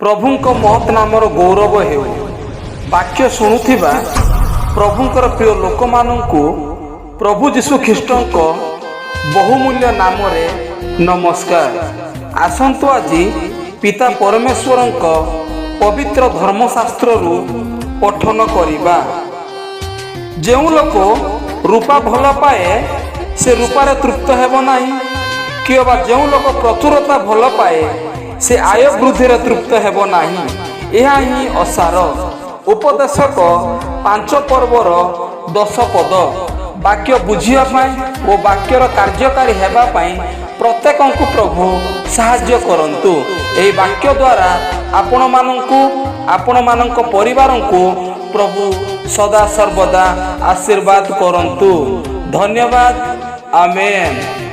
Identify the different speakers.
Speaker 1: प्रभुंक महत् नामर गौरव हेउ। वाक्य शुणुथिबा प्रभुंकर प्रिय लोक मानंकु प्रभु जीशु ख्रीष्टंक बहुमूल्य नामरे नमस्कार। आसंतु आजि पिता परमेश्वरंक पवित्र धर्मशास्त्ररु पठन करिबा। जेउ लोक रूपा भल पाए से रूपारे तृप्त हेब नाही, किबा जेउ लोक प्रचुरता भल पाए से आय वृद्धि तृप्त हेब नाही। यह ही असार। उपदेशक 5 पर्वर 10 पद। वाक्य बुझिया और वाक्यर कार्यकारी हेबा प्रत्येक प्रभु साहाय्य करंतु। एही वाक्य द्वारा आपण मानक परिवार को प्रभु सदा सर्वदा आशीर्वाद करंतु। धन्यवाद। आमेन।